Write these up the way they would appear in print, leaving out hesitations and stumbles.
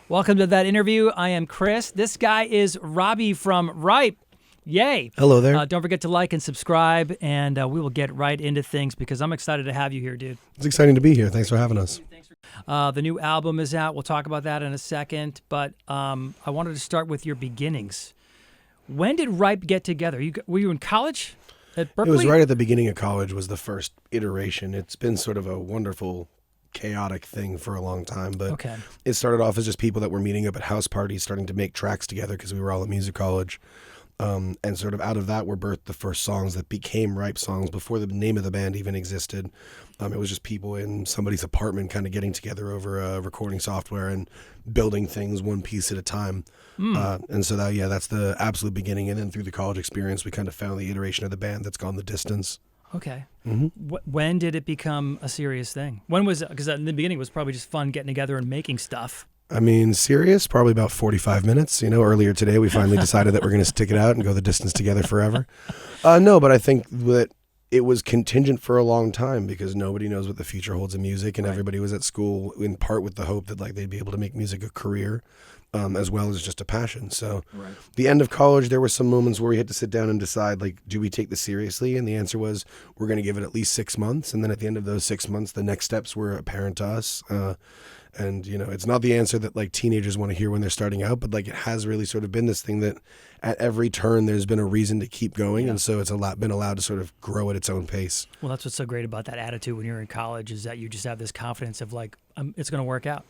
Welcome to that interview. I am Chris. This guy is Robbie from Ripe. Yay. Hello there. Don't forget to like and subscribe, and we will get right into things because I'm excited to have you here, dude. It's exciting to be here. Thanks for having us. The new album is out. We'll talk about that in a second, but I wanted to start with your beginnings. When did Ripe get together? Were you in college at Berkeley? It was right at the beginning of college was the first iteration. It's been sort of a wonderful, chaotic thing for a long time, but It started off as just people that were meeting up at house parties, starting to make tracks together because we were all at music college. And sort of out of that were birthed the first songs that became Ripe songs before the name of the band even existed. It was just people in somebody's apartment kind of getting together over recording software and building things one piece at a time. And so that's the absolute beginning. And then through the college experience, we kind of found the iteration of the band that's gone the distance. Okay. Mm-hmm. When did it become a serious thing? When was it? Because in the beginning it was probably just fun getting together and making stuff. I mean, serious, probably about 45 minutes. Earlier today, we finally decided that we're going to stick it out and go the distance together forever. No, but I think that it was contingent for a long time because nobody knows what the future holds in music, and everybody was at school in part with the hope that they'd be able to make music a career as well as just a passion. So the end of college, there were some moments where we had to sit down and decide, do we take this seriously? And the answer was, we're going to give it at least 6 months. And then at the end of those 6 months, the next steps were apparent to us. And, it's not the answer that teenagers want to hear when they're starting out, but it has really sort of been this thing that at every turn there's been a reason to keep going. And so it's been allowed to sort of grow at its own pace. Well, that's what's so great about that attitude when you're in college is that you just have this confidence of it's going to work out.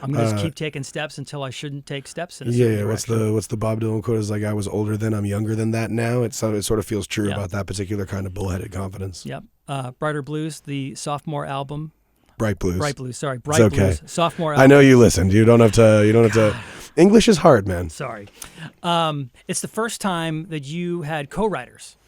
I'm going to just keep taking steps until I shouldn't take steps in a certain direction. What's the Bob Dylan quote is I was older then, I'm younger than that now. It sort of feels true about that particular kind of bullheaded confidence. Yep. Brighter Blues, the sophomore album. Bright Blues. Bright Blues. Sorry, Bright Blues. Sophomore album. I know you listened. You don't have to. English is hard, man. Sorry. It's the first time that you had co-writers.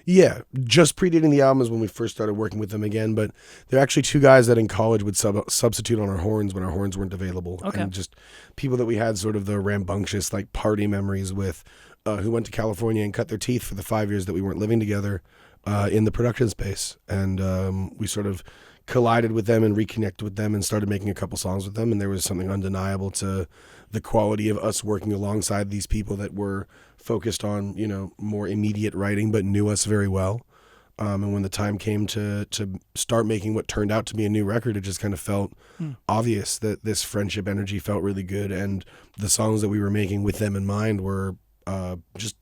Yeah, just predating the album is when we first started working with them again. But they're actually two guys that in college would substitute on our horns when our horns weren't available. Okay. And just people that we had sort of the rambunctious party memories with, who went to California and cut their teeth for the 5 years that we weren't living together in the production space. And we sort of collided with them and reconnected with them and started making a couple songs with them. And there was something undeniable to the quality of us working alongside these people that were focused on, more immediate writing, but knew us very well. And when the time came to start making what turned out to be a new record, it just kind of felt obvious that this friendship energy felt really good. And the songs that we were making with them in mind were just,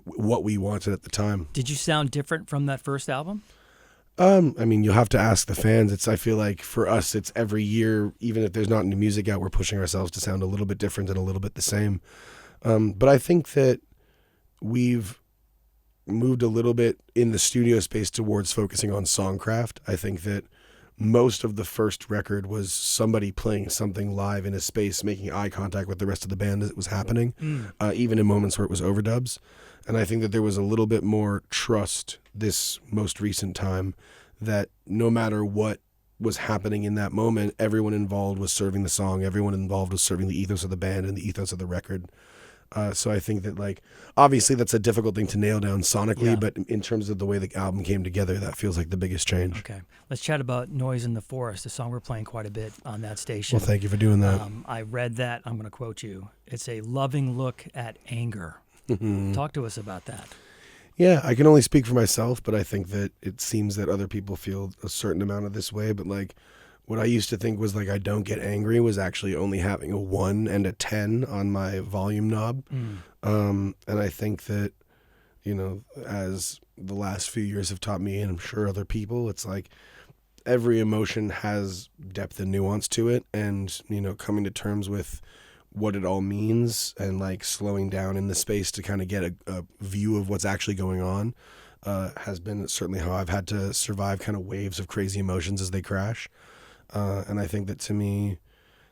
what we wanted at the time. Did you sound different from that first album? You'll have to ask the fans. I feel like for us, it's every year, even if there's not new music out, we're pushing ourselves to sound a little bit different and a little bit the same. But I think that we've moved a little bit in the studio space towards focusing on songcraft. I think that most of the first record was somebody playing something live in a space, making eye contact with the rest of the band as it was happening, even in moments where it was overdubs. And I think that there was a little bit more trust this most recent time that no matter what was happening in that moment, everyone involved was serving the song, everyone involved was serving the ethos of the band and the ethos of the record. So I think that obviously that's a difficult thing to nail down sonically, but in terms of the way the album came together, that feels like the biggest change. Okay. Let's chat about Noise in the Forest, a song we're playing quite a bit on that station. Well, thank you for doing that. I read that. I'm going to quote you. It's a loving look at anger. Talk to us about that. Yeah, I can only speak for myself, but I think that it seems that other people feel a certain amount of this way. But what I used to think was I don't get angry was actually only having a 1 and a 10 on my volume knob. And I think that, as the last few years have taught me, and I'm sure other people, it's every emotion has depth and nuance to it. And, coming to terms with what it all means and slowing down in the space to kind of get a view of what's actually going on has been certainly how I've had to survive kind of waves of crazy emotions as they crash. And I think that to me,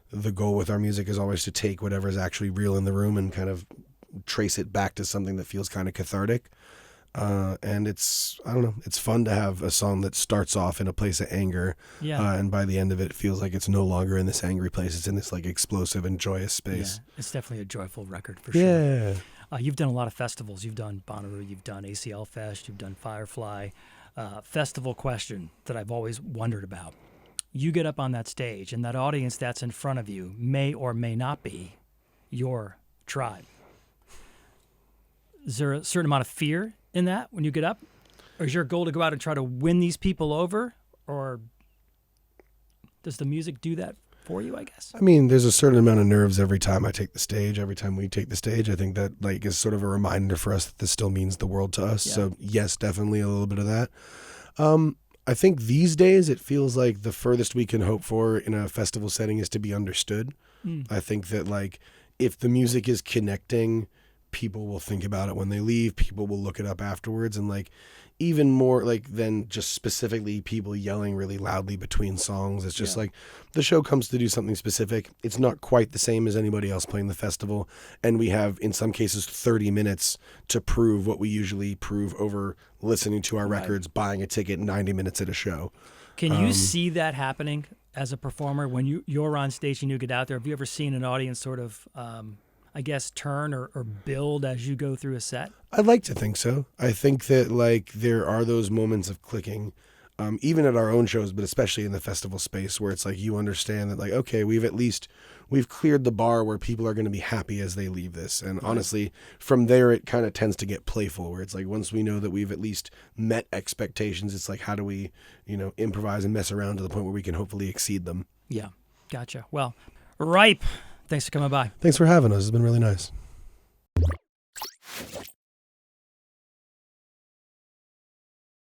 the goal with our music is always to take whatever is actually real in the room and kind of trace it back to something that feels kind of cathartic. And it's fun to have a song that starts off in a place of anger. And by the end of it, feels like it's no longer in this angry place. It's in this explosive and joyous space. Yeah, it's definitely a joyful record for sure. Yeah. You've done a lot of festivals. You've done Bonnaroo, you've done ACL Fest, you've done Firefly. Festival question that I've always wondered about. you get up on that stage, and that audience that's in front of you may or may not be your tribe. Is there a certain amount of fear in that when you get up? Or is your goal to go out and try to win these people over? Or does the music do that for you, I guess? I mean, there's a certain amount of nerves every time I take the stage, every time we take the stage. I think that like is sort of a reminder for us that this still means the world to us. Yeah. So yes, definitely a little bit of that. I think these days it feels like the furthest we can hope for in a festival setting is to be understood. I think that like if the music is connecting, people will think about it when they leave. People will look it up afterwards, and like even more like than just specifically people yelling really loudly between songs. It's just like the show comes to do something specific. It's not quite the same as anybody else playing the festival, and we have in some cases 30 minutes to prove what we usually prove over listening to our records, buying a ticket, 90 minutes at a show. Can you see that happening as a performer when you're on stage and you get out there? Have you ever seen an audience sort of I guess, turn or build as you go through a set? I'd like to think so. I think that like there are those moments of clicking, even at our own shows, but especially in the festival space where it's like you understand that like, okay, we've cleared the bar where people are going to be happy as they leave this. And honestly, from there, it kind of tends to get playful where it's like once we know that we've at least met expectations, it's like how do we, improvise and mess around to the point where we can hopefully exceed them. Yeah, gotcha. Well, Ripe. Thanks for coming by. Thanks for having us. It's been really nice.